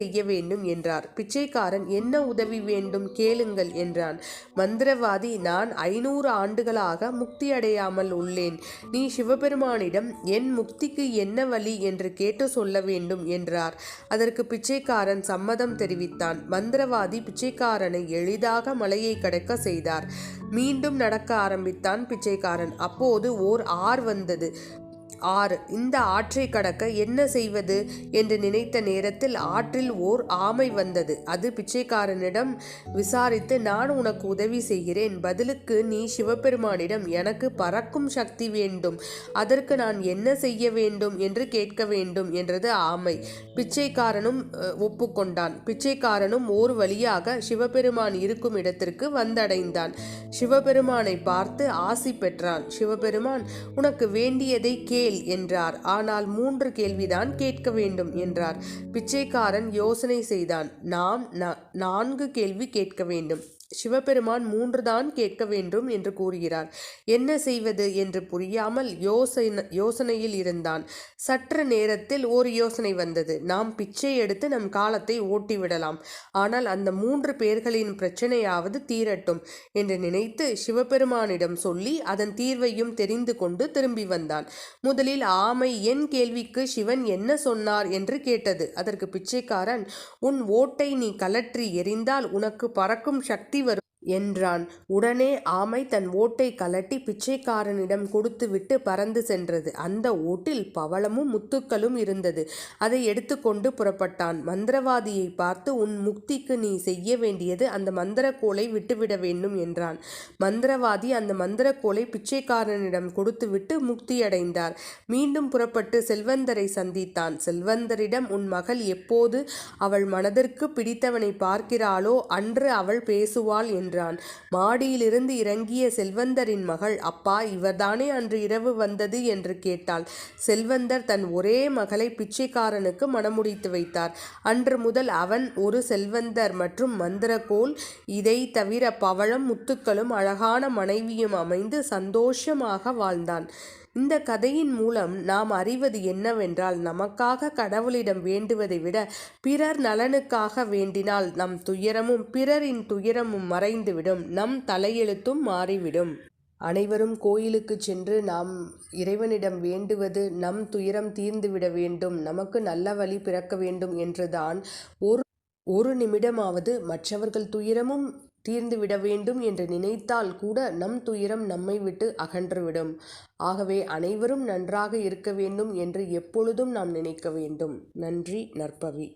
செய்ய வேண்டும் என்றார். பிச்சைக்காரன், என்ன உதவி வேண்டும் கேளுங்கள் என்றான். மந்திரவாதி, நான் 500 ஆண்டுகளாக முக்தி அடையாமல் உள்ளேன். நீ சிவபெருமானிடம் என் முக்திக்கு என்ன வழி என்று கேட்டு சொல்ல வேண்டும் என்றார். அதற்கு பிச்சைக்காரன் சம்மதம் தெரிவித்தான். மந்திரவாதி பிச்சைக்காரனை எளிதாக மலையை கடக்க செய்தார். மீண்டும் நடக்க ஆரம்பித்தான் பிச்சைக்காரன். அப்போது ஓர் ஆறு வந்தது. இந்த ஆற்றை கடக்க என்ன செய்வது என்று நினைத்த நேரத்தில் ஆற்றில் ஓர் ஆமை வந்தது. அது பிச்சைக்காரனிடம் விசாரித்து, நான் உனக்கு உதவி செய்கிறேன், பதிலுக்கு நீ சிவபெருமானிடம் எனக்கு பறக்கும் சக்தி வேண்டும், அதற்கு நான் என்ன செய்ய வேண்டும் என்று கேட்க வேண்டும் என்றது ஆமை. பிச்சைக்காரனும் ஒப்புக்கொண்டான். பிச்சைக்காரனும் ஓர் வழியாக சிவபெருமான் இருக்கும் இடத்திற்கு வந்தடைந்தான். சிவபெருமானை பார்த்து ஆசி பெற்றான். சிவபெருமான், உனக்கு வேண்டியதை கேள் என்றார். ஆனால் 3 கேள்விதான் கேட்க வேண்டும் என்றார். பிச்சைக்காரன் யோசனை செய்தான். நாம் 4 கேள்வி கேட்க வேண்டும். சிவபெருமான் 3 தான் கேட்க வேண்டும் என்று கூறுகிறார். என்ன செய்வது என்று புரியாமல் யோசனையில் இருந்தான். சற்று நேரத்தில் ஒரு யோசனை வந்தது. நாம் பிச்சை எடுத்து நம் காலத்தை ஓட்டிவிடலாம். ஆனால் அந்த 3 பேர்களின் பிரச்சனையாவது தீரட்டும் என்று நினைத்து சிவபெருமானிடம் சொல்லி அதன் தீர்வையும் தெரிந்து கொண்டு திரும்பி வந்தான். முதலில் ஆமை என் கேள்விக்கு சிவன் என்ன சொன்னார் என்று கேட்டது. அதற்கு பிச்சைக்காரன், உன் ஓட்டை நீ கலற்றி எறிந்தால் உனக்கு பறக்கும் சக்தி வரும் என்றான். உடனே ஆமை தன் ஓட்டை கலட்டி பிச்சைக்காரனிடம் கொடுத்துவிட்டு பறந்து சென்றது. அந்த ஓட்டில் பவளமும் முத்துக்களும் இருந்தது. அதை எடுத்துக்கொண்டு புறப்பட்டான். மந்திரவாதியை பார்த்து, உன் முக்திக்கு நீ செய்ய வேண்டியது அந்த மந்திரக்கோலை விட்டுவிட வேண்டும் என்றான். மந்திரவாதி அந்த மந்திரக்கோலை பிச்சைக்காரனிடம் கொடுத்துவிட்டு முக்தியடைந்தார். மீண்டும் புறப்பட்டு செல்வந்தரை சந்தித்தான். செல்வந்தரிடம், உன் மகள் எப்போது அவள் மனதிற்கு பிடித்தவனை பார்க்கிறாளோ அன்று அவள் பேசுவாள் என்றான். மாடியிலிருந்து இறங்கிய செல்வந்தரின் மகள், அப்பா, இவர்தானே அன்று இரவு வந்தது என்று கேட்டாள். செல்வந்தர் தன் ஒரே மகளை பிச்சைக்காரனுக்கு மணமுடித்து வைத்தார். அன்று முதல் அவன் ஒரு செல்வந்தர் மற்றும் மந்திரக்கோல், இதை தவிர பவளம், முத்துக்களும் அழகான மனைவியும் அமைந்து சந்தோஷமாக வாழ்ந்தான். இந்த கதையின் மூலம் நாம் அறிவது என்னவென்றால், நமக்காக கடவுளிடம் வேண்டுவதை விட பிறர் நலனுக்காக வேண்டினால் நம் துயரமும் பிறரின் துயரமும் மறைந்துவிடும், நம் தலையெழுத்தும் மாறிவிடும். அனைவரும் கோயிலுக்கு சென்று நாம் இறைவனிடம் வேண்டுவது நம் துயரம் தீர்ந்துவிட வேண்டும், நமக்கு நல்ல வழி பிறக்க வேண்டும் என்றுதான். ஒரு நிமிடமாவது மற்றவர்கள் துயரமும் தீர்ந்துவிட வேண்டும் என்று நினைத்தால் கூட நம் துயரம் நம்மை விட்டு அகன்றுவிடும். ஆகவே அனைவரும் நன்றாக இருக்க வேண்டும் என்று எப்பொழுதும் நாம் நினைக்க வேண்டும். நன்றி. நற்பவி.